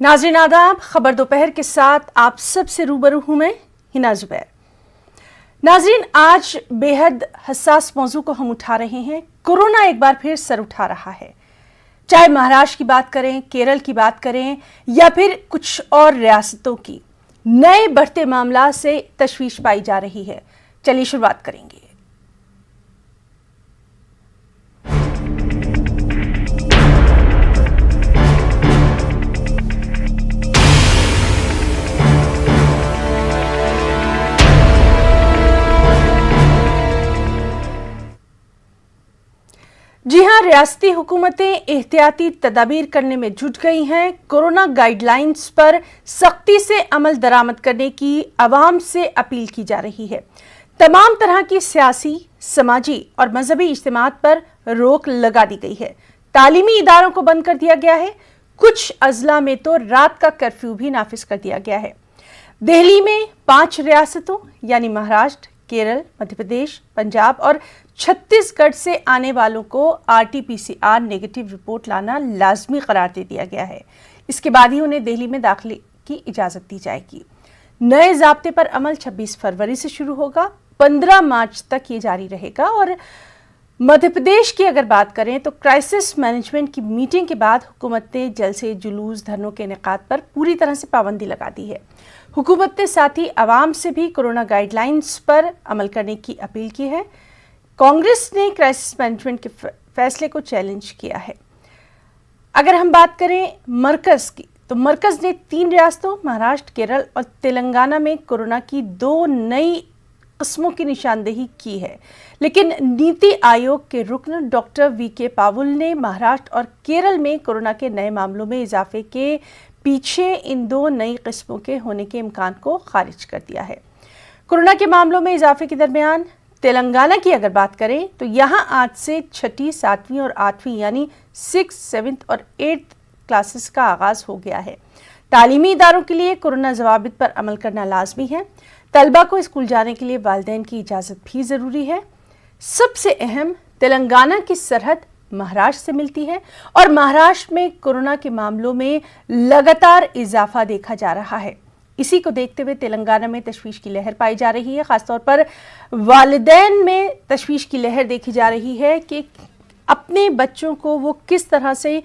नाज़रीन आदाब, खबर दोपहर के साथ आप सबसे रूबरू हूं मैं हिना जुबैर। नाज़रीन, आज बेहद हसास मौजू को हम उठा रहे हैं। कोरोना एक बार फिर सर उठा रहा है। चाहे महाराष्ट्र की बात करें, केरल की बात करें या फिर कुछ और रियासतों की, नए बढ़ते मामला से तशवीश पाई जा रही है। चलिए शुरुआत करेंगे। जी हां, रियासती हुकूमतें एहतियाती तदाबीर करने में जुट गई हैं। कोरोना गाइडलाइंस पर सख्ती से अमल दरामद करने की आवाम से अपील की जा रही है। तमाम तरह की सियासी, समाजी और मजहबी इज्तिमात पर रोक लगा दी गई है। तालीमी इदारों को बंद कर दिया गया है। कुछ अजला में तो रात का कर्फ्यू भी नाफिज कर दिया गया है। दिल्ली में 5 रियासतों यानी महाराष्ट्र, केरल, मध्य प्रदेश, पंजाब और छत्तीसगढ़ से आने वालों को RT-PCR नेगेटिव रिपोर्ट लाना लाजमी करार दे दिया गया है। इसके बाद ही उन्हें दिल्ली में दाखिले की इजाजत दी जाएगी। नए ज़ाब्ते पर अमल 26 फरवरी से शुरू होगा, 15 मार्च तक ये जारी रहेगा। और मध्य प्रदेश की अगर बात करें तो क्राइसिस मैनेजमेंट की मीटिंग के बाद हुकूमत ने जलसे, जुलूस, धरनों के इनेकाद पर पूरी तरह से पाबंदी लगा दी है। हुकूमत ने साथ ही आवाम से भी कोरोना गाइडलाइंस पर अमल करने की अपील की है। कांग्रेस ने क्राइसिस मैनेजमेंट के फैसले को चैलेंज किया है। अगर हम बात करें मरकज की, तो मरकज ने 3 रियासतों महाराष्ट्र, केरल और तेलंगाना में कोरोना की 2 नई किस्मों की निशानदेही की है। लेकिन नीति आयोग के रुकन डॉक्टर VK पावुल ने महाराष्ट्र और केरल में कोरोना के नए मामलों में इजाफे के पीछे इन 2 नई किस्मों के होने के इम्कान को खारिज कर दिया है। कोरोना के मामलों में इजाफे के दरमियान तेलंगाना की अगर बात करें तो यहाँ आज से 6ठी, 7वीं और 8वीं यानी 6th, 7th और 8th क्लासेस का आगाज हो गया है। तालीमी इदारों के लिए कोरोना जवाबित पर अमल करना लाजमी है। तलबा को स्कूल जाने के लिए वालिदैन की इजाज़त भी ज़रूरी है। सबसे अहम, तेलंगाना की सरहद महाराष्ट्र से मिलती है और महाराष्ट्र में कोरोना के मामलों में लगातार इजाफा देखा जा रहा है। इसी को देखते हुए तेलंगाना में तशवीश की लहर पाई जा रही है। खासतौर पर वालिदैन में तशवीश की लहर देखी जा रही है कि अपने बच्चों को वो किस तरह से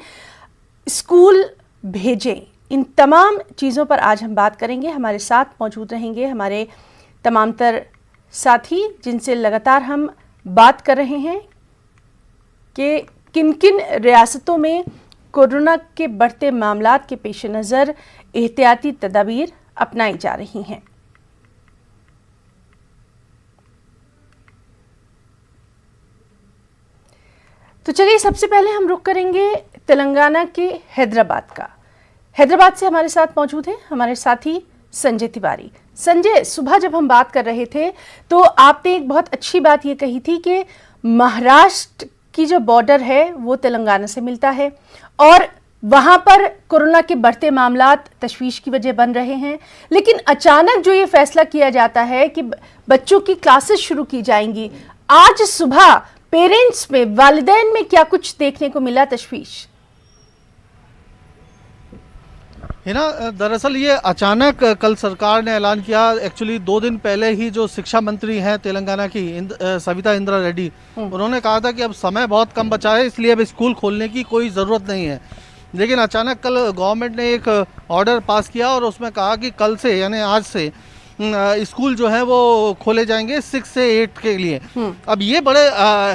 स्कूल भेजें। इन तमाम चीज़ों पर आज हम बात करेंगे। हमारे साथ मौजूद रहेंगे हमारे तमाम तर साथी, जिनसे लगातार हम बात कर रहे हैं कि किन किन रियासतों में कोरोना के बढ़ते मामलात के पेश नज़र एहतियाती तदाबीर अपनाई जा रही हैं। तो चलिए सबसे पहले हम रुख करेंगे तेलंगाना के हैदराबाद का। हैदराबाद से हमारे साथ मौजूद हैं हमारे साथी संजय तिवारी। संजय, सुबह जब हम बात कर रहे थे तो आपने एक बहुत अच्छी बात ये कही थी कि महाराष्ट्र की जो बॉर्डर है वो तेलंगाना से मिलता है और वहाँ पर कोरोना के बढ़ते मामलात तशवीश की वजह बन रहे हैं। लेकिन अचानक जो ये फैसला किया जाता है कि बच्चों की क्लासेस शुरू की जाएंगी, आज सुबह पेरेंट्स में, वालिदैन में क्या कुछ देखने को मिला तशवीश? है ना, दरअसल ये अचानक कल सरकार ने ऐलान किया। एक्चुअली 2 दिन पहले ही जो शिक्षा मंत्री हैं तेलंगाना की सविता इंद्रा रेड्डी, उन्होंने कहा था कि अब समय बहुत कम बचा है, इसलिए अब स्कूल खोलने की कोई ज़रूरत नहीं है। लेकिन अचानक कल गवर्नमेंट ने एक ऑर्डर पास किया और उसमें कहा कि कल से यानी आज से स्कूल जो है वो खोले जाएंगे 6 से 8 के लिए। अब ये बड़े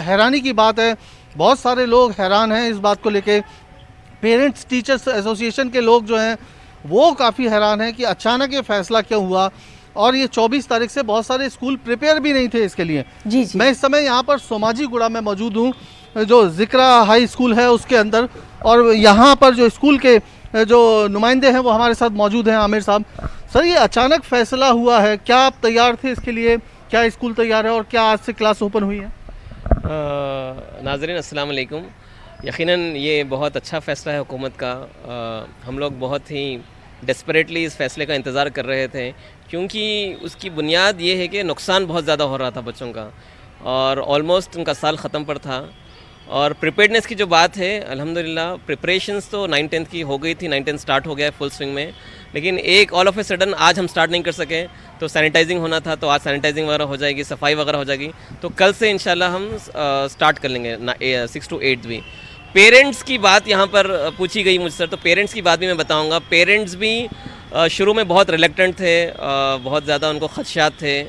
हैरानी की बात है, बहुत सारे लोग हैरान हैं इस बात को लेके। पेरेंट्स टीचर्स एसोसिएशन के लोग जो हैं वो काफ़ी हैरान हैं कि अचानक ये फैसला क्यों हुआ। और ये 24 तारीख से बहुत सारे स्कूल प्रिपेयर भी नहीं थे इसके लिए। जी जी। मैं इस समय यहाँ पर सोमाजीगुड़ा में मौजूद हूँ, जो जिक्रा हाई स्कूल है उसके अंदर, और यहाँ पर जो स्कूल के जो नुमाइंदे हैं वो हमारे साथ मौजूद हैं। आमिर साहब, सर ये अचानक फैसला हुआ है, क्या आप तैयार थे इसके लिए? क्या स्कूल तैयार है और क्या आज से क्लास ओपन हुई है? नाज़रीन अस्सलाम वालेकुम। यकीनन ये बहुत अच्छा फ़ैसला है हुकूमत का। हम लोग बहुत ही डेस्परेटली इस फ़ैसले का इंतज़ार कर रहे थे, क्योंकि उसकी बुनियाद ये है कि नुकसान बहुत ज़्यादा हो रहा था बच्चों का और ऑलमोस्ट उनका साल ख़त्म पर था और प्रिपेयर्डनेस की जो बात है, अल्हम्दुलिल्लाह प्रिपरेशंस तो 9-10 की हो गई थी, 9-10 स्टार्ट हो गया है फुल स्विंग में, लेकिन एक ऑल ऑफ ए सडन आज हम स्टार्ट नहीं कर सके, तो सैनिटाइजिंग होना था, तो आज सैनिटाइजिंग वगैरह हो जाएगी, सफाई वगैरह हो जाएगी, तो कल से इंशाल्लाह हम स्टार्ट कर लेंगे 6 to 8 भी। पेरेंट्स की बात यहाँ पर पूछी गई मुझसे, तो पेरेंट्स की बात भी मैं बताऊँगा। पेरेंट्स भी शुरू में बहुत रिलेक्टेंट थे, बहुत ज़्यादा उनको खदशात थे,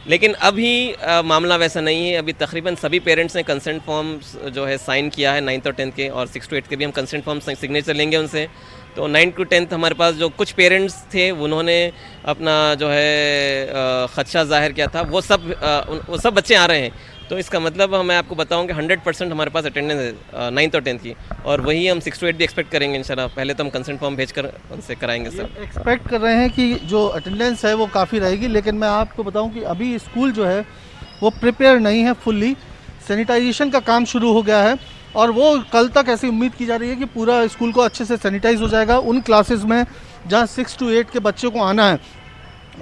लेकिन अभी मामला वैसा नहीं है। अभी तकरीबन सभी पेरेंट्स ने कंसेंट फॉर्म्स जो है साइन किया है 9th और 10th के, और 6 to 8 के भी हम कंसेंट फॉर्म सिग्नेचर लेंगे उनसे। तो 9 to 10 हमारे पास जो कुछ पेरेंट्स थे उन्होंने अपना जो है खदशा ज़ाहिर किया था, वो सब बच्चे आ रहे हैं। तो इसका मतलब मैं आपको बताऊं कि 100% हमारे पास अटेंडेंस है 9th और 10th की, और वही हम 6 to 8 भी एक्सपेक्ट करेंगे इंशाल्लाह। पहले तो हम कंसेंट फॉर्म भेजकर उनसे कराएंगे सर। एक्सपेक्ट कर रहे हैं कि जो अटेंडेंस है वो काफ़ी रहेगी, लेकिन मैं आपको बताऊं कि अभी स्कूल जो है वो प्रिपेयर नहीं है फुल्ली। सैनिटाइजेशन का काम शुरू हो गया है और वो कल तक ऐसी उम्मीद की जा रही है कि पूरा स्कूल को अच्छे से सैनिटाइज हो जाएगा उन क्लासेस में जहाँ 6 to 8 के बच्चों को आना है।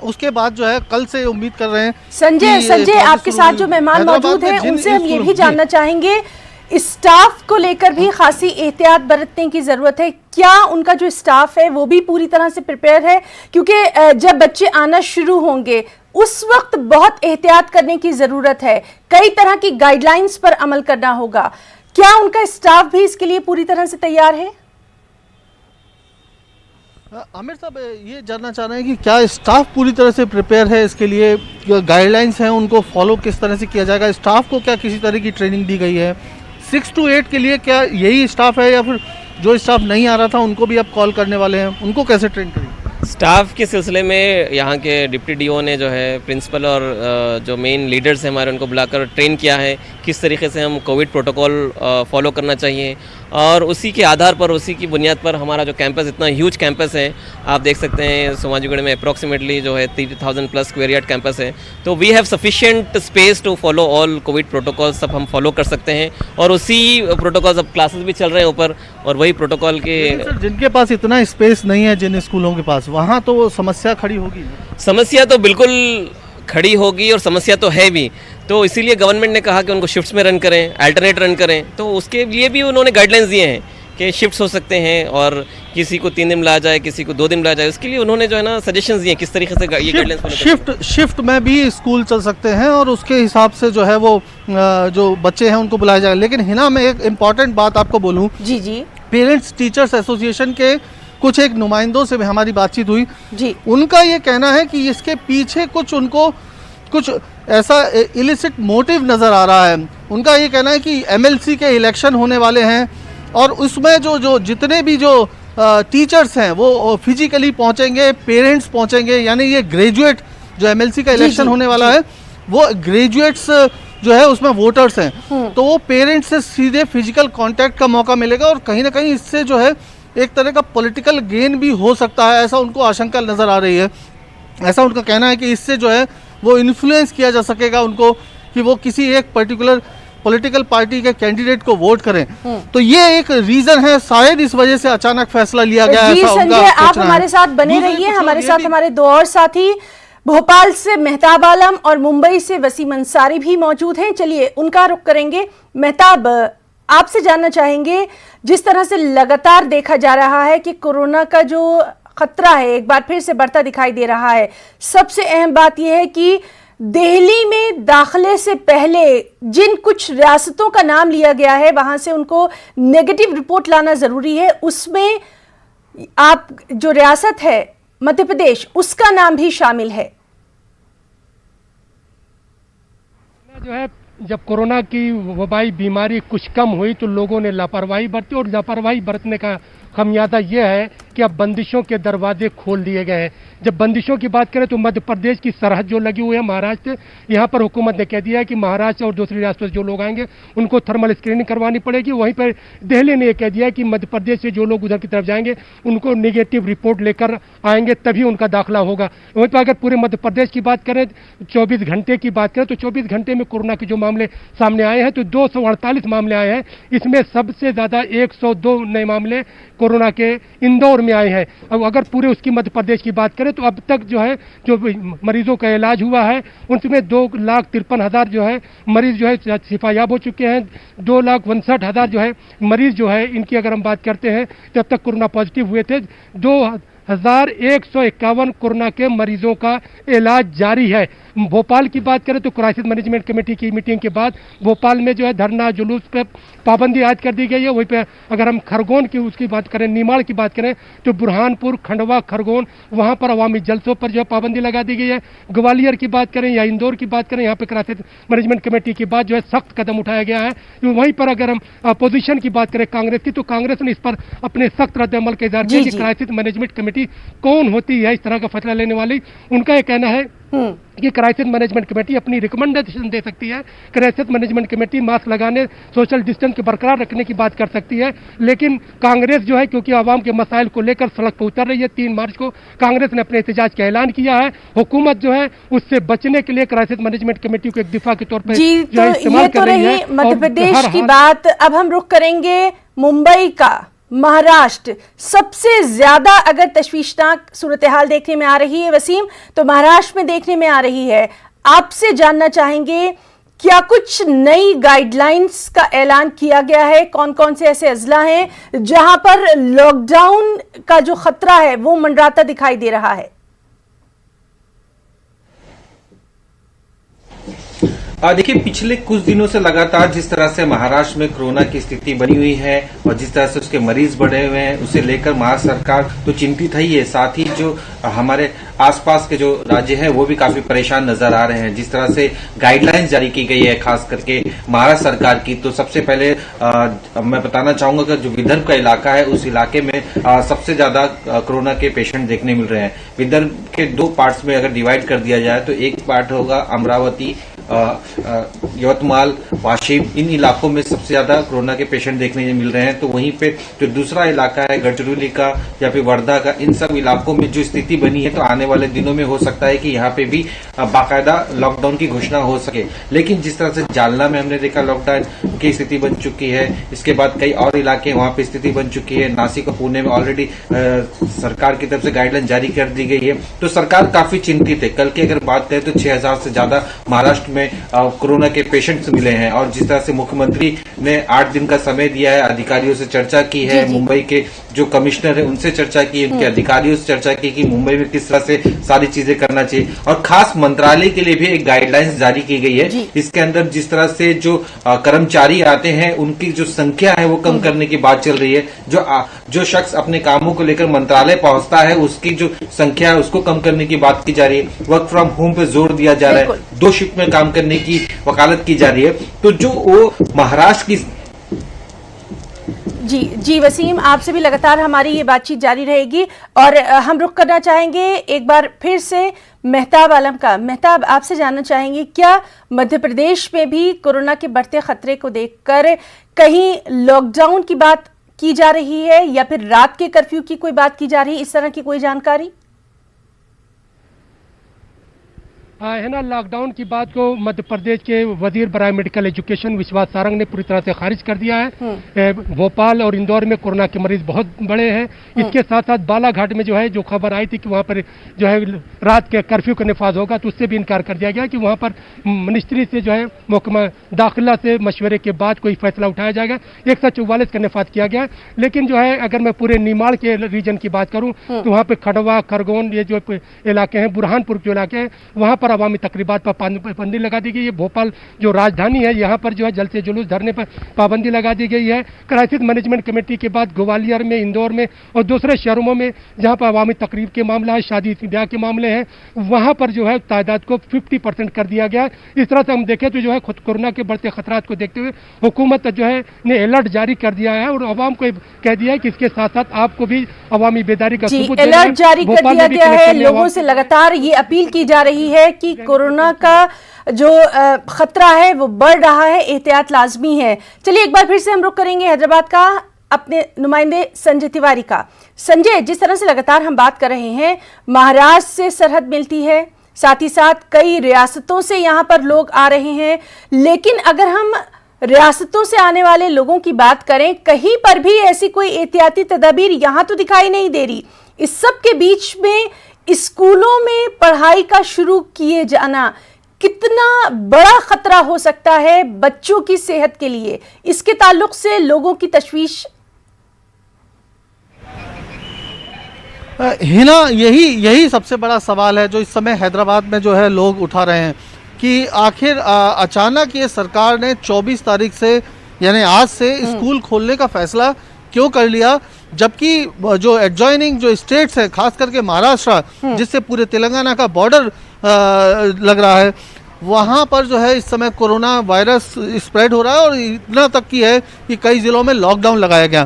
उसके बाद जो है कल से उम्मीद कर रहे हैं। संजय आपके साथ जो मेहमान मौजूद हैं उनसे हम ये भी जानना चाहेंगे, स्टाफ को लेकर भी खासी एहतियात बरतने की जरूरत है। क्या उनका जो स्टाफ है वो भी पूरी तरह से प्रिपेयर है? क्योंकि जब बच्चे आना शुरू होंगे उस वक्त बहुत एहतियात करने की जरूरत है, कई तरह की गाइडलाइंस पर अमल करना होगा। क्या उनका स्टाफ भी इसके लिए पूरी तरह से तैयार है? आमिर साहब ये जानना चाह रहे हैं कि क्या स्टाफ पूरी तरह से प्रिपेयर है इसके लिए? गाइडलाइंस हैं उनको फॉलो किस तरह से किया जाएगा? स्टाफ को क्या किसी तरह की ट्रेनिंग दी गई है? 6 to 8 के लिए क्या यही स्टाफ है या फिर जो स्टाफ नहीं आ रहा था उनको भी आप कॉल करने वाले हैं? उनको कैसे ट्रेन करेंगे? स्टाफ के सिलसिले में यहाँ के डिप्टी डीओ ने जो है प्रिंसिपल और जो मेन लीडर्स हैं हमारे उनको बुलाकर ट्रेन किया है किस तरीके से हम कोविड प्रोटोकॉल फॉलो करना चाहिए, और उसी के आधार पर, उसी की बुनियाद पर हमारा जो कैंपस, इतना ह्यूज कैंपस है, आप देख सकते हैं सोमाजीगढ़ में अप्रॉक्सीमेटली जो है 3000+ स्क्वायर यार्ड कैंपस है, तो we have sufficient space to follow all COVID protocol. सब हम फॉलो कर सकते हैं और उसी प्रोटोकॉल, अब क्लासेस भी चल रहे हैं ऊपर, और वही प्रोटोकॉल के। सर जिनके पास इतना स्पेस नहीं है, जिन स्कूलों के पास, वहाँ तो समस्या खड़ी होगी। समस्या तो बिल्कुल खड़ी होगी और समस्या तो है भी, तो इसीलिए गवर्नमेंट ने कहा कि उनको शिफ्ट्स में रन करें, अल्टरनेट रन करें, तो उसके लिए भी उन्होंने गाइडलाइंस दिए हैं कि शिफ्ट्स हो सकते हैं और किसी को 3 दिन बुलाया जाए, किसी को 2 दिन बुलाया जाए। उसके लिए उन्होंने जो है ना सजेशंस दिए किस तरीके से ये गाइडलाइंस फॉलो शिफ्ट में भी स्कूल चल सकते हैं और उसके हिसाब से जो है वो जो बच्चे हैं उनको बुलाया जाएगा। लेकिन हिना मैं एक इम्पॉर्टेंट बात आपको बोलूँ, जी पेरेंट्स टीचर्स एसोसिएशन के कुछ एक नुमाइंदों से भी हमारी बातचीत हुई जी। उनका ये कहना है कि इसके पीछे कुछ ऐसा इलिसिट मोटिव नज़र आ रहा है। उनका ये कहना है कि MLC के इलेक्शन होने वाले हैं और उसमें जो जितने भी जो टीचर्स हैं वो फिजिकली पहुंचेंगे, पेरेंट्स पहुंचेंगे, यानी ये ग्रेजुएट जो MLC का इलेक्शन होने वाला है वो ग्रेजुएट्स जो है उसमें वोटर्स हैं, तो वो पेरेंट्स से सीधे फिजिकल कांटेक्ट का मौका मिलेगा और कहीं ना कहीं इससे जो है एक तरह का पॉलिटिकल गेन भी हो सकता है, ऐसा उनको आशंका नज़र आ रही है। ऐसा उनका कहना है कि इससे जो है वो इन्फ्लुएंस किया जा सकेगा उनको कि वो किसी एक पर्टिकुलर पॉलिटिकल पार्टी के कैंडिडेट को वोट करें। तो ये एक रीजन है, शायद इस वजह से अचानक फैसला लिया गया है। संजय आप हमारे साथ बने रहिए, हमारे साथ हमारे 2 और साथी भोपाल से मेहताब आलम और मुंबई से वसीम अंसारी भी मौजूद हैं। चलिए उनका रुख करेंगे। मेहताब, आपसे जानना चाहेंगे, जिस तरह से लगातार देखा जा रहा है कि कोरोना का जो खतरा है एक बार फिर से बढ़ता दिखाई दे रहा है, सबसे अहम बात यह है कि दिल्ली में दाखिले से पहले जिन कुछ रियासतों का नाम लिया गया है वहां से उनको नेगेटिव रिपोर्ट लाना जरूरी है, उसमें आप जो रियासत है मध्य प्रदेश, उसका नाम भी शामिल है। जो है जब कोरोना की वबाई बीमारी कुछ कम हुई तो लोगों ने लापरवाही बरती, और लापरवाही बरतने का खमियाजा ये है कि अब बंदिशों के दरवाजे खोल दिए गए हैं। जब बंदिशों की बात करें तो मध्य प्रदेश की सरहद जो लगी हुई है महाराष्ट्र, यहाँ पर हुकूमत ने कह दिया है कि महाराष्ट्र और दूसरी रियासतों से जो लोग आएंगे उनको थर्मल स्क्रीनिंग करवानी पड़ेगी। वहीं पर दिल्ली ने यह कह दिया है कि मध्य प्रदेश से जो लोग उधर की तरफ जाएंगे उनको नेगेटिव रिपोर्ट लेकर आएंगे तभी उनका दाखिला होगा। वहीं पर अगर पूरे मध्य प्रदेश की बात करें, 24 घंटे की बात करें तो 24 घंटे में कोरोना के जो मामले सामने आए हैं तो 248 मामले आए हैं। इसमें सबसे ज़्यादा 102 नए मामले कोरोना के इंदौर में आए हैं। अब अगर पूरे उसकी मध्य प्रदेश की बात करें तो अब तक जो है जो मरीजों का इलाज हुआ है उनमें 2,53,000 जो है मरीज जो है शिफायाब हो चुके हैं। 2,59,000 जो है मरीज जो है इनकी अगर हम बात करते हैं तो अब तक कोरोना पॉजिटिव हुए थे। 2,151 कोरोना के मरीजों का इलाज जारी है। भोपाल की बात करें तो क्राइसिस मैनेजमेंट कमेटी की मीटिंग के बाद भोपाल में जो है धरना जुलूस पे पाबंदी आज कर दी गई है। वहीं पे अगर हम खरगोन की उसकी बात करें, निमाड़ की बात करें तो बुरहानपुर, खंडवा, खरगोन वहां पर अवामी जलसों पर जो है पाबंदी लगा दी गई है। ग्वालियर की बात करें या इंदौर की बात करें, यहाँ पे क्राइसिस मैनेजमेंट कमेटी के बाद जो है सख्त कदम उठाया गया है। वहीं पर अगर हम अपोजिशन की बात करें कांग्रेस की, तो कांग्रेस ने इस पर अपने सख्त रद्द-ए-अमल का इजहार किया कि क्राइसिस मैनेजमेंट कमेटी कौन होती है इस तरह का फैसला लेने वाली। उनका यह कहना है कि क्राइसिस मैनेजमेंट कमेटी अपनी रिकमेंडेशन दे सकती है। क्राइसिस मैनेजमेंट कमेटी मास्क लगाने, सोशल डिस्टेंस के बरकरार रखने की बात कर सकती है, लेकिन कांग्रेस जो है क्योंकि आवाम के मसाइल को लेकर सड़क पर उतर रही है, 3 मार्च को कांग्रेस ने अपने एहतजाज का ऐलान किया है। हुकूमत जो है उससे बचने के लिए क्राइसिस मैनेजमेंट कमेटी को एक दिफा के तौर पर जो है इस्तेमाल कर रही है। मध्य प्रदेश की बात अब हम रुख करेंगे मुंबई का। महाराष्ट्र सबसे ज्यादा अगर तशवीशनाक सूरत हाल देखने में आ रही है वसीम, तो महाराष्ट्र में देखने में आ रही है। आपसे जानना चाहेंगे क्या कुछ नई गाइडलाइंस का ऐलान किया गया है? कौन कौन से ऐसे अजला हैं जहां पर लॉकडाउन का जो खतरा है वो मंडराता दिखाई दे रहा है? देखिए, पिछले कुछ दिनों से लगातार जिस तरह से महाराष्ट्र में कोरोना की स्थिति बनी हुई है और जिस तरह से उसके मरीज बढ़े हुए हैं, उसे लेकर महाराष्ट्र सरकार तो चिंतित ही है। साथ ही जो हमारे आसपास के जो राज्य हैं वो भी काफी परेशान नजर आ रहे हैं। जिस तरह से गाइडलाइंस जारी की गई है खास करके महाराष्ट्र सरकार की, तो सबसे पहले मैं बताना चाहूंगा कि जो विदर्भ का इलाका है उस इलाके में सबसे ज्यादा कोरोना के पेशेंट देखने मिल रहे हैं। विदर्भ के 2 पार्ट्स में अगर डिवाइड कर दिया जाए तो एक पार्ट होगा अमरावती, यवतमाल, वाशिम, इन इलाकों में सबसे ज्यादा कोरोना के पेशेंट देखने मिल रहे हैं। तो वहीं पे जो दूसरा इलाका है गढ़चिरौली का या फिर वर्धा का, इन सब इलाकों में जो स्थिति बनी है, तो आने वाले दिनों में हो सकता है कि यहाँ पे भी बाकायदा लॉकडाउन की घोषणा हो सके। लेकिन जिस तरह से जालना में हमने देखा लॉकडाउन की स्थिति बन चुकी है, इसके बाद कई और इलाके वहां पे स्थिति बन चुकी है। नासिक और पुणे में ऑलरेडी सरकार की तरफ से गाइडलाइन जारी कर दी गई है। तो सरकार काफी चिंतित है। कल की अगर बात करें तो 6,000 से ज्यादा महाराष्ट्र में कोरोना के पेशेंट्स मिले हैं और जिस तरह से मुख्यमंत्री ने 8 दिन का समय दिया है, अधिकारियों से चर्चा की है, मुंबई के जो कमिश्नर है उनसे चर्चा की, उनके अधिकारियों से चर्चा की कि मुंबई में किस तरह से सारी चीजें करना चाहिए। और खास मंत्रालय के लिए भी एक गाइडलाइंस जारी की गई है। इसके अंदर जिस तरह से जो कर्मचारी आते हैं उनकी जो संख्या है वो कम करने की बात चल रही है। जो शख्स अपने कामों को लेकर मंत्रालय पहुंचता है उसकी जो संख्या है उसको कम करने की बात की जा रही है। वर्क फ्रॉम होम पे जोर दिया जा रहा है, 2 शिफ्ट में काम करने की वकालत की जा रही है। तो जो वो महाराष्ट्र की जी वसीम, आपसे भी लगातार हमारी ये बातचीत जारी रहेगी और हम रुख करना चाहेंगे एक बार फिर से मेहताब आलम का। मेहताब, आपसे जानना चाहेंगे क्या मध्य प्रदेश में भी कोरोना के बढ़ते खतरे को देखकर कहीं लॉकडाउन की बात की जा रही है या फिर रात के कर्फ्यू की कोई बात की जा रही है? इस तरह की कोई जानकारी है ना। लॉकडाउन की बात को मध्य प्रदेश के वजीर बराए मेडिकल एजुकेशन विश्वास सारंग ने पूरी तरह से खारिज कर दिया है। भोपाल और इंदौर में कोरोना के मरीज बहुत बड़े हैं। इसके साथ साथ बालाघाट में जो है जो खबर आई थी कि वहां पर जो है रात के कर्फ्यू का निफाज होगा, तो उससे भी इनकार कर दिया गया कि वहां पर मिनिस्ट्री से जो है महकमा दाखिला से मशवरे के बाद कोई फैसला उठाया जाएगा। 144 का निफाज किया गया। लेकिन जो है अगर मैं पूरे निमाड़ के रीजन की बात करूं तो वहां पर खंडवा, खरगोन, ये जो इलाके हैं, बुरहानपुर जो इलाके हैं, वहां पर अवामी तकरीबात पर पाबंदी लगा दी गई है। भोपाल जो राजधानी है यहाँ पर जो है जलसे जुलूस धरने पर पाबंदी लगा दी गई है। क्राइसिस मैनेजमेंट कमेटी के बाद ग्वालियर में, इंदौर में और दूसरे शहरों में जहाँ पर अवामी तकरीब के मामला है, शादी ब्याह के मामले हैं, वहाँ पर जो है तादाद को 50% कर दिया गया। इस तरह से हम देखें तो जो है खुद कोरोना के बढ़ते खतरात को देखते हुए हुकूमत जो है ने अलर्ट जारी कर दिया है और अवाम को कह दिया है कि इसके साथ साथ आपको भी अवामी बेदारी का सबूत अलर्ट जारी कर दिया गया है। लोगों से लगातार ये अपील की जा रही है कि कोरोना का जो खतरा है वो बढ़ रहा है, एहतियात लाजमी है। चलिए एक बार फिर से हम रुख करेंगे हैदराबाद का अपने नुमाइंदे संजय तिवारी का। संजय, जिस तरह से लगातार हम बात कर रहे हैं, महाराष्ट्र से सरहद मिलती है, साथ ही साथ कई रियासतों से यहाँ पर लोग आ रहे हैं, लेकिन अगर हम रियासतों से आने वाले लोगों की बात करें, कहीं पर भी ऐसी कोई एहतियाती तदाबीर यहां तो दिखाई नहीं दे रही। इस सब के बीच में स्कूलों में पढ़ाई का शुरू किए जाना कितना बड़ा खतरा हो सकता है बच्चों की सेहत के लिए, इसके ताल्लुक से लोगों की तशवीश। हिना, यही सबसे बड़ा सवाल है जो इस समय हैदराबाद में जो है लोग उठा रहे हैं कि आखिर अचानक ये सरकार ने 24 तारीख से यानी आज से स्कूल खोलने का फैसला क्यों कर लिया, जबकि जो एडजॉइनिंग जो स्टेट्स है, खास करके महाराष्ट्र जिससे पूरे तेलंगाना का बॉर्डर लग रहा है, वहाँ पर जो है इस समय कोरोना वायरस स्प्रेड हो रहा है और इतना तक की है कि कई ज़िलों में लॉकडाउन लगाया गया।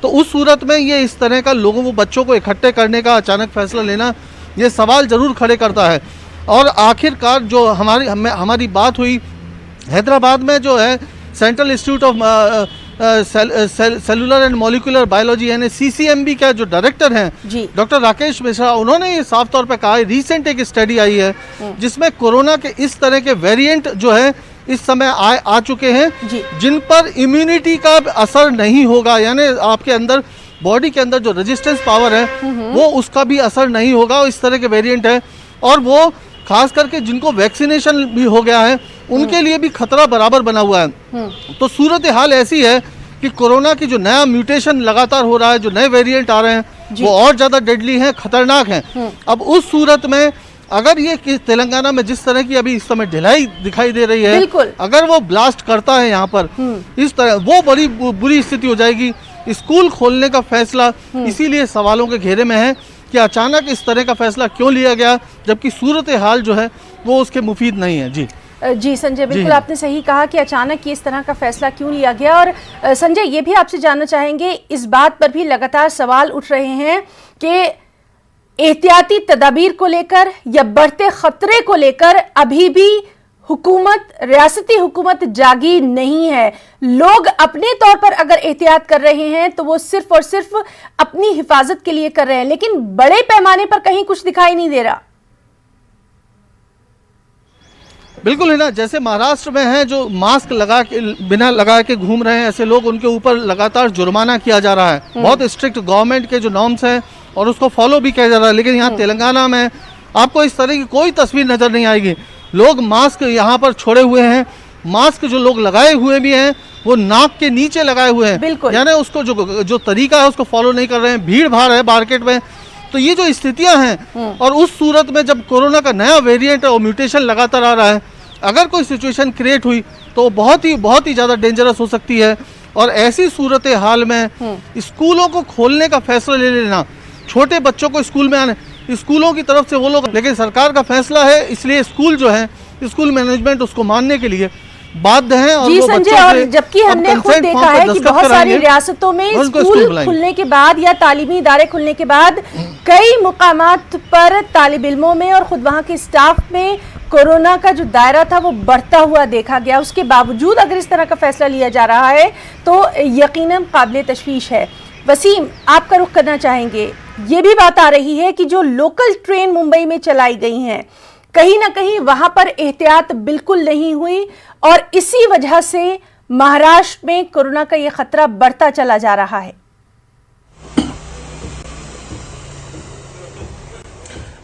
तो उस सूरत में ये इस तरह का लोगों को, बच्चों को इकट्ठे करने का अचानक फैसला लेना ये सवाल ज़रूर खड़े करता है। और आखिरकार जो हमारी बात हुई हैदराबाद में, जो है central institute of cellular and molecular biology यानी CCMB का जो डायरेक्टर हैं डॉक्टर राकेश मिश्रा, उन्होंने ये साफ तौर पे कहा है, रिसेंट एक स्टडी आई है जिसमें कोरोना के इस तरह के वेरिएंट जो है इस समय आ चुके हैं जिन पर इम्यूनिटी का असर नहीं होगा, यानी आपके अंदर बॉडी के अंदर जो रेजिस्टेंस पावर है वो उसका भी असर नहीं होगा। इस तरह के वेरिएंट है और वो खास करके जिनको वैक्सीनेशन भी हो गया है उनके लिए भी खतरा बराबर बना हुआ है। तो सूरत हाल ऐसी है कि कोरोना की जो नया म्यूटेशन लगातार हो रहा है, जो नए वेरिएंट आ रहे हैं वो और ज़्यादा डेडली हैं, खतरनाक हैं। अब उस सूरत में अगर ये तेलंगाना में जिस तरह की अभी इस समय ढिलाई दिखाई दे रही है, अगर वो ब्लास्ट करता है यहाँ पर इस तरह, वो बड़ी बुरी स्थिति हो जाएगी। स्कूल खोलने का फैसला इसीलिए सवालों के घेरे में है कि अचानक इस तरह का फैसला क्यों लिया गया, जबकि सूरत हाल जो है वो उसके मुफीद नहीं है। जी संजय, बिल्कुल आपने सही कहा कि अचानक इस तरह का फैसला क्यों लिया गया। और संजय, ये भी आपसे जानना चाहेंगे, इस बात पर भी लगातार सवाल उठ रहे हैं कि एहतियाती तदाबीर को लेकर या बढ़ते खतरे को लेकर अभी भी हुकूमत, रियासती हुकूमत जागी नहीं है। लोग अपने तौर पर अगर एहतियात कर रहे हैं तो वो सिर्फ और सिर्फ अपनी हिफाजत के लिए कर रहे हैं, लेकिन बड़े पैमाने पर कहीं कुछ दिखाई नहीं दे रहा। बिल्कुल है ना, जैसे महाराष्ट्र में है जो मास्क लगा के बिना लगा के घूम रहे हैं ऐसे लोग, उनके ऊपर लगातार जुर्माना किया जा रहा है। बहुत स्ट्रिक्ट गवर्नमेंट के जो नॉर्म्स हैं और उसको फॉलो भी किया जा रहा है। लेकिन यहाँ तेलंगाना में आपको इस तरह की कोई तस्वीर नजर नहीं आएगी। लोग मास्क यहाँ पर छोड़े हुए हैं, मास्क जो लोग लगाए हुए भी हैं वो नाक के नीचे लगाए हुए हैं, यानी उसको जो तरीका है उसको फॉलो नहीं कर रहे हैं। भीड़ भाड़ है मार्केट में, तो ये जो स्थितियां हैं और उस सूरत में जब कोरोना का नया वेरिएंट और म्यूटेशन लगातार आ रहा है, अगर कोई सिचुएशन क्रिएट हुई तो बहुत ही ज़्यादा डेंजरस हो सकती है। और ऐसी सूरत हाल में स्कूलों को खोलने का फैसला ले लेना, छोटे बच्चों को स्कूल में आने, स्कूलों की तरफ से वो लोग, लेकिन सरकार का फैसला है इसलिए स्कूल जो है, स्कूल मैनेजमेंट उसको मानने के लिए बाध्य हैं। और जी संजय, और जबकि हमने खुद देखा है कि बहुत सारी रियासतों में स्कूल खुलने के बाद या तालीमी इदारे खुलने के बाद कई मुकामात पर तालिब इल्मों में और खुद वहां के स्टाफ में कोरोना का जो दायरा था वो बढ़ता हुआ देखा गया। उसके बावजूद अगर इस तरह का फैसला लिया जा रहा है तो यकीनन काबिल तशवीश है। वसीम, आपका रुख करना चाहेंगे, ये भी बात आ रही है कि जो लोकल ट्रेन मुंबई में चलाई गई हैं, कहीं ना कहीं वहां पर एहतियात बिल्कुल नहीं हुई और इसी वजह से महाराष्ट्र में कोरोना का ये खतरा बढ़ता चला जा रहा है।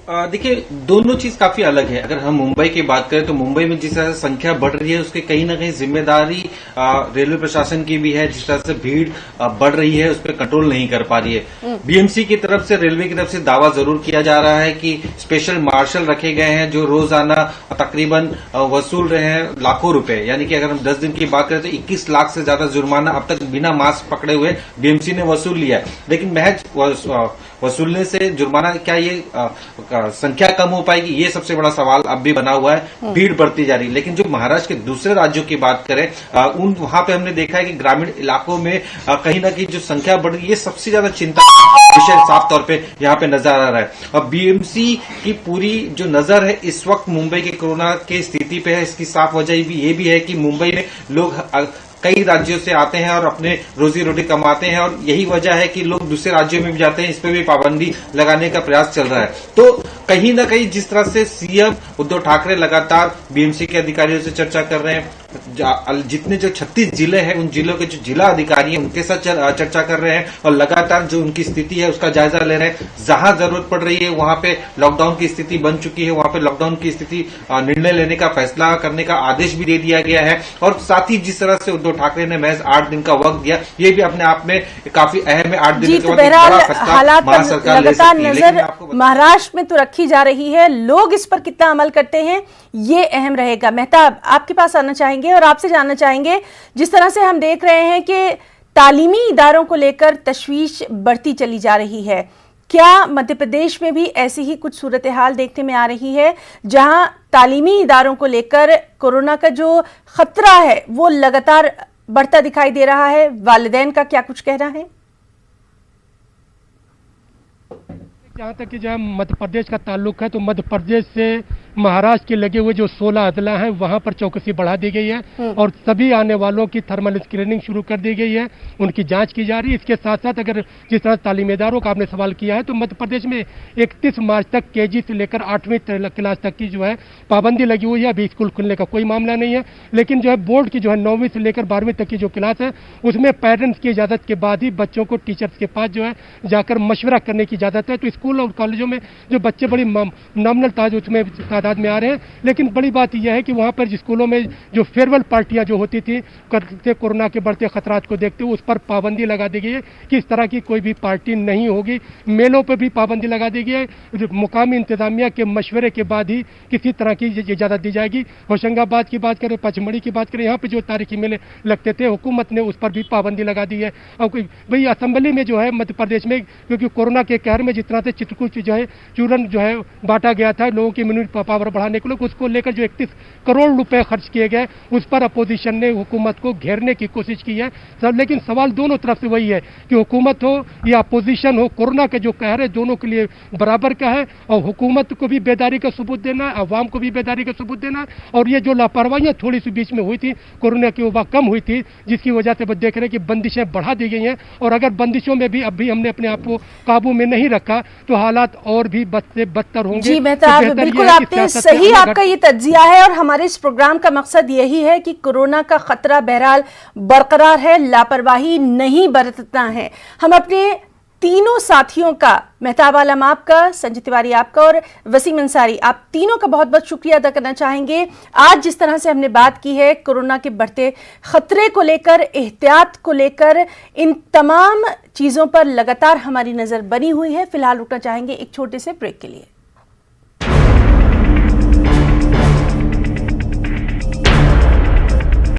देखिए, दोनों चीज काफी अलग है। अगर हम मुंबई की बात करें तो मुंबई में जिस तरह से संख्या बढ़ रही है उसके कहीं ना कहीं जिम्मेदारी रेलवे प्रशासन की भी है। जिस तरह से भीड़ बढ़ रही है उस पर कंट्रोल नहीं कर पा रही है। बीएमसी की तरफ से, रेलवे की तरफ से दावा जरूर किया जा रहा है कि स्पेशल मार्शल रखे गए हैं जो रोजाना तकरीबन वसूल रहे हैं लाखों रुपए। यानी कि अगर हम 10 दिन की बात करें तो 21 लाख से ज्यादा जुर्माना अब तक बिना मास्क पकड़े हुए बीएमसी ने वसूल लिया है। लेकिन महज वसूलने से जुर्माना क्या ये संख्या कम हो पाएगी, ये सबसे बड़ा सवाल अब भी बना हुआ है। भीड़ बढ़ती जा रही है। लेकिन जो महाराष्ट्र के दूसरे राज्यों की बात करें, वहां पे हमने देखा है कि ग्रामीण इलाकों में कहीं ना कहीं जो संख्या बढ़ रही है, ये सबसे ज्यादा चिंता विषय साफ तौर पे यहाँ पे नजर आ रहा है। और बीएमसी की पूरी जो नजर है इस वक्त मुंबई के कोरोना की स्थिति पे है। इसकी साफ वजह भी ये भी है कि मुंबई में लोग कई राज्यों से आते हैं और अपने रोजी रोटी कमाते हैं और यही वजह है कि लोग दूसरे राज्यों में भी जाते हैं। इस पर भी पाबंदी लगाने का प्रयास चल रहा है। तो कहीं ना कहीं जिस तरह से सीएम उद्धव ठाकरे लगातार बीएमसी के अधिकारियों से चर्चा कर रहे हैं, जितने जो 36 जिले हैं उन जिलों के जो जिला अधिकारी हैं उनके साथ चर्चा कर रहे हैं और लगातार जो उनकी स्थिति है उसका जायजा ले रहे हैं। जहां जरूरत पड़ रही है वहां पे लॉकडाउन की स्थिति बन चुकी है, वहां पे लॉकडाउन की स्थिति निर्णय लेने का फैसला करने का आदेश भी दे दिया गया है। और साथ ही जिस तरह से उद्धव ठाकरे ने महज 8 दिन का वक्त दिया, ये भी अपने आप में काफी अहम है। 8 दिन के बाद बड़ा फैसला हालात सरकार ले लगातार सकती है। नजर महाराष्ट्र में तो रखी जा रही है, लोग इस पर कितना अमल करते हैं ये अहम रहेगा। मेहताब, आपके पास आना चाहेंगे और आपसे जानना चाहेंगे, जिस तरह से हम देख रहे हैं कि तालीमी इदारों को लेकर तशवीश बढ़ती चली जा रही है, क्या मध्य प्रदेश में भी ऐसी ही कुछ सूरत हाल देखने में आ रही है जहां तालीमी इदारों को लेकर कोरोना का जो खतरा है वो लगातार बढ़ता दिखाई दे रहा है? वालिदैन का क्या कुछ कहना है? जहाँ तक कि जो है मध्य प्रदेश का ताल्लुक है तो मध्य प्रदेश से महाराष्ट्र के लगे हुए जो 16 अदला हैं वहाँ पर चौकसी बढ़ा दी गई है और सभी आने वालों की थर्मल स्क्रीनिंग शुरू कर दी गई है, उनकी जांच की जा रही है। इसके साथ साथ अगर जिस तरह तालीमेदारों का आपने सवाल किया है तो मध्य प्रदेश में 31 मार्च तक केजी से लेकर 8वीं क्लास तक की जो है पाबंदी लगी हुई है। अभी स्कूल खुलने का कोई मामला नहीं है, लेकिन जो है बोर्ड की जो है 9वीं से लेकर 12वीं तक की जो क्लास है उसमें पेरेंट्स की इजाज़त के बाद ही बच्चों को टीचर्स के पास जो है जाकर मशवरा करने की इजाज़त है। तो स्कूल और कॉलेजों में जो बच्चे बड़ी नॉमिनल उसमें तादाद में आ रहे हैं, लेकिन बड़ी बात यह है कि वहाँ पर स्कूलों में जो फेयरवेल पार्टियां जो होती थी करते कोरोना के बढ़ते खतरात को देखते हुए उस पर पाबंदी लगा दी गई है कि इस तरह की कोई भी पार्टी नहीं होगी। मेलों पर भी पाबंदी लगा दी गई है, मुकामी इंतजामिया के मशवरे के बाद ही किसी तरह की इजाज़त दी जाएगी। होशंगाबाद की बात करें, पचमढ़ी की बात करें, यहाँ पर जो तारीखी मेले लगते थे हुकूमत ने उस पर भी पाबंदी लगा दी है। और भाई असेंबली में जो है मध्य प्रदेश में क्योंकि कोरोना के कहर में जिस तरह से चित्रकूट जो है चूरन जो है बांटा गया था लोगों की इम्यूनिटी पावर बढ़ाने के लिए, उसको लेकर जो 31 करोड़ रुपए खर्च किए गए उस पर अपोजिशन ने हुकूमत को घेरने की कोशिश की है सब। लेकिन सवाल दोनों तरफ से वही है कि हुकूमत हो या अपोजिशन हो, कोरोना के जो कहर है दोनों के लिए बराबर का है और हुकूमत को भी बेदारी का सबूत देना है, अवाम को भी बेदारी का सबूत देना है। और ये जो लापरवाहियां थोड़ी सी बीच में हुई थी, कोरोना की वबा कम हुई थी जिसकी वजह से देख रहे हैं कि बंदिशें बढ़ा दी गई हैं और अगर बंदिशों में भी अभी हमने अपने आप को काबू में नहीं रखा तो हालात और भी बद से बदतर होंगे। जी मेहताब, बिल्कुल आपने सही, आपका ये तज्जिया है और हमारे इस प्रोग्राम का मकसद यही है कि कोरोना का खतरा बहरहाल बरकरार है, लापरवाही नहीं बरतना है। हम अपने तीनों साथियों का, मेहताब आलम आपका, संजय तिवारी आपका और वसीम अंसारी, आप तीनों का बहुत बहुत शुक्रिया अदा करना चाहेंगे। आज जिस तरह से हमने बात की है कोरोना के बढ़ते खतरे को लेकर, एहतियात को लेकर, इन तमाम चीज़ों पर लगातार हमारी नज़र बनी हुई है। फिलहाल रुकना चाहेंगे एक छोटे से ब्रेक के लिए।